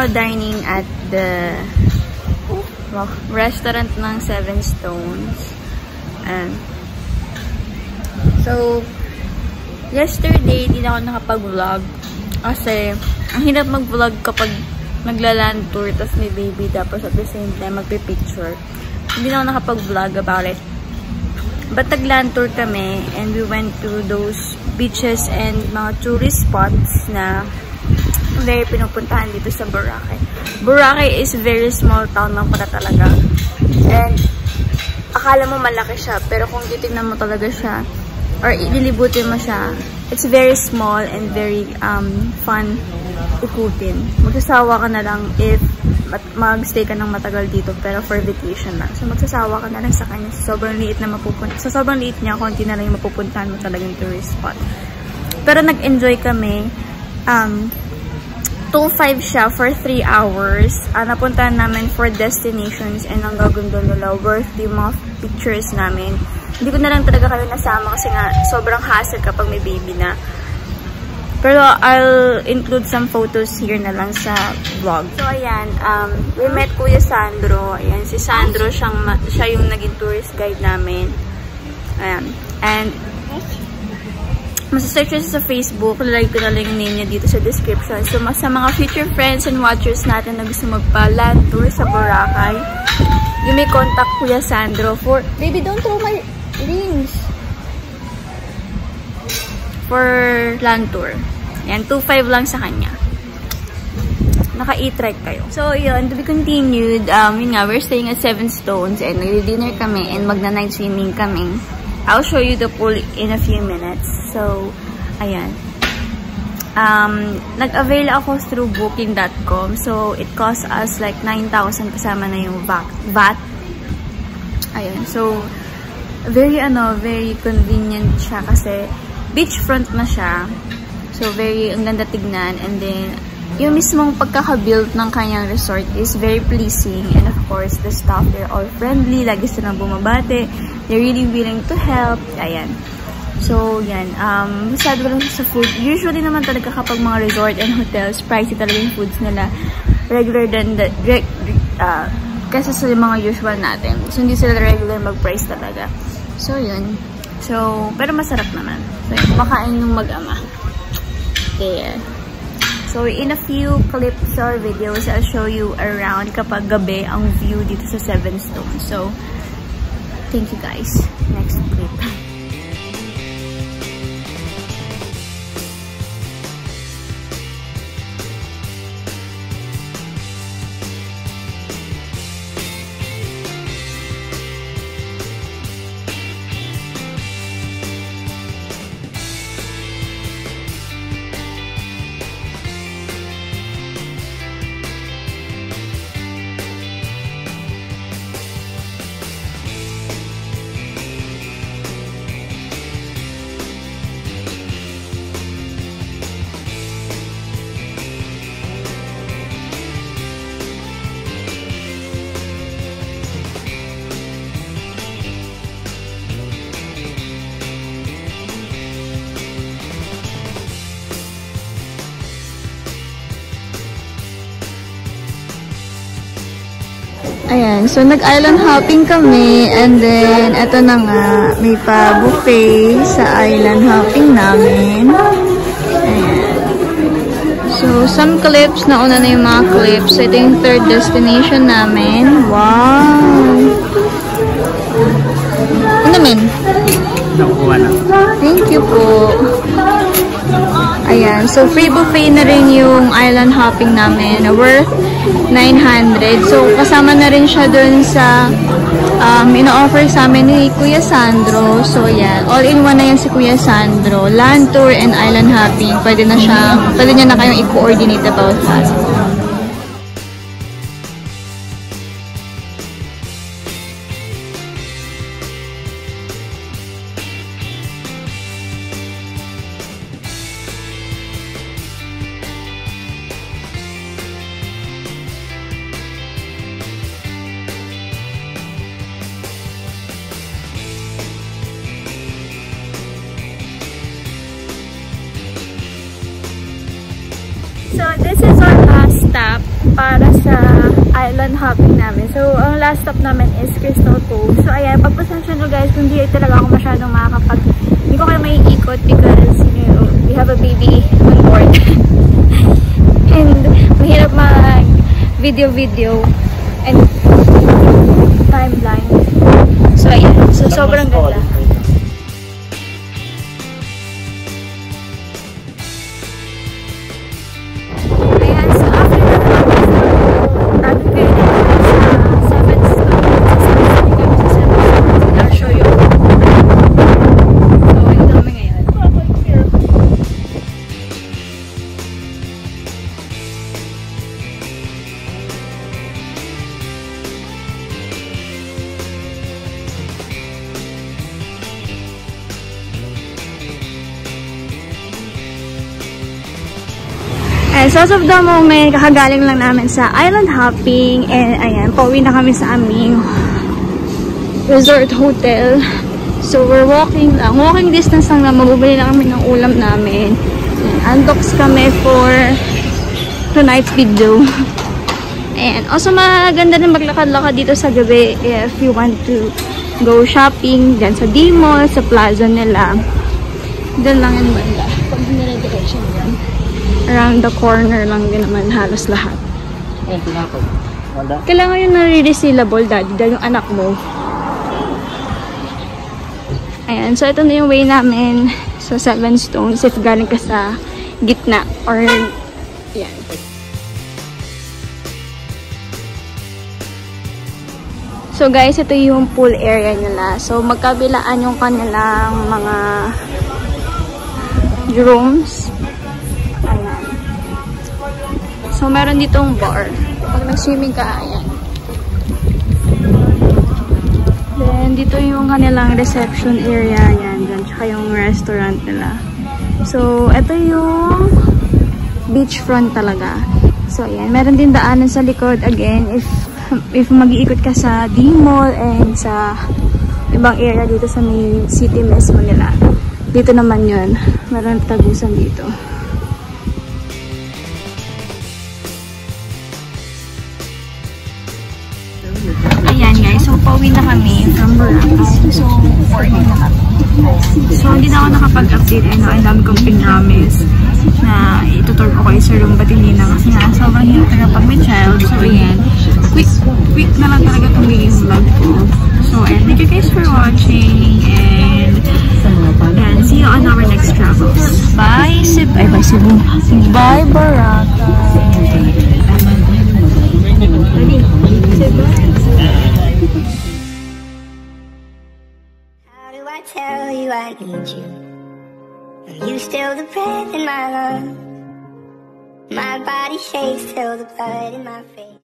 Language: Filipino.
Dining at the restaurant ng Seven Stones. So, yesterday, hindi na ako nakapag-vlog kasi ang hirap mag-vlog kapag nagla-land tour tapos may baby tapos at the same time magpipicture. Hindi na ako nakapag-vlog about it. But nag-land tour kami and we went to those beaches and mga tourist spots na very pinupuntahan dito sa Boracay. Boracay is very small town lang pala talaga. And akala mo malaki siya, pero kung titignan mo talaga siya or ililibutin mo siya, it's very small and very fun ikutin. Magsasawa ka na lang if mag-stay ka ng matagal dito, pero for vacation lang. So magsasawa ka na lang sa kanya. Sa sobrang liit niya, konti na lang yung mapupuntahan mo talagang tourist spot. Pero nag-enjoy kami. 2.5 siya for 3 hours. Napuntahan namin for destinations and ang gaganda nila, worth yung mga pictures namin. Hindi ko na lang talaga kayo nasama kasi nga sobrang hassle kapag may baby na. Pero I'll include some photos here na lang sa vlog. So ayan, we met Kuya Sandro. Ayan, si Sandro, siya yung naging tourist guide namin. Ayan. And masasearch nyo sa Facebook, lalagay ko na lang yung name niya dito sa description. So, sa mga future friends and watchers natin na gusto magpa-land tour sa Boracay, you may contact Kuya Sandro for... Baby, don't throw my rings! For land tour. Yan, 2.5 lang sa kanya. Naka-e-trike kayo. So, yun, to be continued. Yun nga, we're staying at Seven Stones and nag-dinner kami and magna-night swimming kami. I'll show you the pool in a few minutes. So, ayan. Nag-avail ako through booking.com. So, it cost us like 9,000 kasama na yung VAT. Ayan. So, very convenient siya kasi beachfront na siya. So, ang ganda tignan. And then, yung mismong pagkaka-build ng kanyang resort is very pleasing. And of course, the staff, they're all friendly. Lagi silang bumabate. They're really willing to help. Ayan. So, yan. Masyado lang sa food. Usually naman talaga kapag mga resort and hotels, pricey talaga yung foods nila. Regular than kaysa sa mga usual natin. So, hindi sila regular mag-price talaga. So, yun. So, pero masarap naman. So, yun. Makain ng mag-ama. There. So, in a few clips or videos, I'll show you around kapag gabi ang view dito sa Seven Stones. So, thank you guys. Next clip. Ayan, so nag-island hopping kami and then eto na nga, may pa-buffet sa island hopping namin. Ayan. So, some clips, nauna na yung mga clips. Ito yung third destination namin. Wow! Ano namin? Nakuha na. Thank you po. Ayan. Ayan. So, free buffet na rin yung island hopping namin na worth 900. So, kasama na rin siya dun sa ino-offer sa amin ni Kuya Sandro. So, yan. All-in-one na yan si Kuya Sandro. Land tour and island hopping. Pwede niya na kayong i-coordinate about that. So, this is our last stop para sa island hopping namin. So, ang last stop namin is Crystal Cove. So, ayan, pagpasensya nyo guys, kung di talaga ako masyadong hindi ko kayo maiikot because, you know, we have a baby on board. And, mahirap mag-video and timeline. So, ayan. So, sobrang ganda. And so as of the moment, kakagaling lang namin sa island hopping. And ayan, pauwi na kami sa aming resort hotel. So we're walking lang. Walking distance lang na. Mabubili na kami ng ulam namin. Undocs kami for tonight's video. And also maganda rin maglakad-lakad dito sa gabi if you want to go shopping dyan sa D-Mall, sa plaza nila. Doon lang yung banda. Pag nire-direction dyan. Around the corner lang din naman halos lahat. Kailangan yung nare-resealable, daddy, dahil yung anak mo. Ayan, so ito na yung way namin sa Seven Stones if galing ka sa gitna or yan. So guys, ito yung pool area nila. So magkabilaan yung kanilang mga rooms. Ayan. So meron ditong bar. Pag nag-swimming ka, ayan. Then dito yung kanilang reception area. Ayan, dyan. Tsaka yung restaurant nila. So ito yung beachfront talaga. So ayan, meron din daanan sa likod. Again, if mag-iikot ka sa D-Mall and sa ibang area dito sa main city mismo nila. Dito naman yun. Meron tagusan dito. Ayan guys, so pauwi na kami from Boracay. So, morning na kami. So, hindi na ako nakapag-update. Ang dami kong pinramis na itutur ko kayo sa room, but hindi na kasi nga sobrang hirap talaga pag may child. So, ayan. Quick na lang talaga itong magiging vlog ko. So, and thank you guys for watching and see you on our next travels. Bye, Cebu. Bye, Cebu. Bye, Boracay. How do I tell you I need you? Are you still the breath in my lungs? My body shakes till the blood in my face.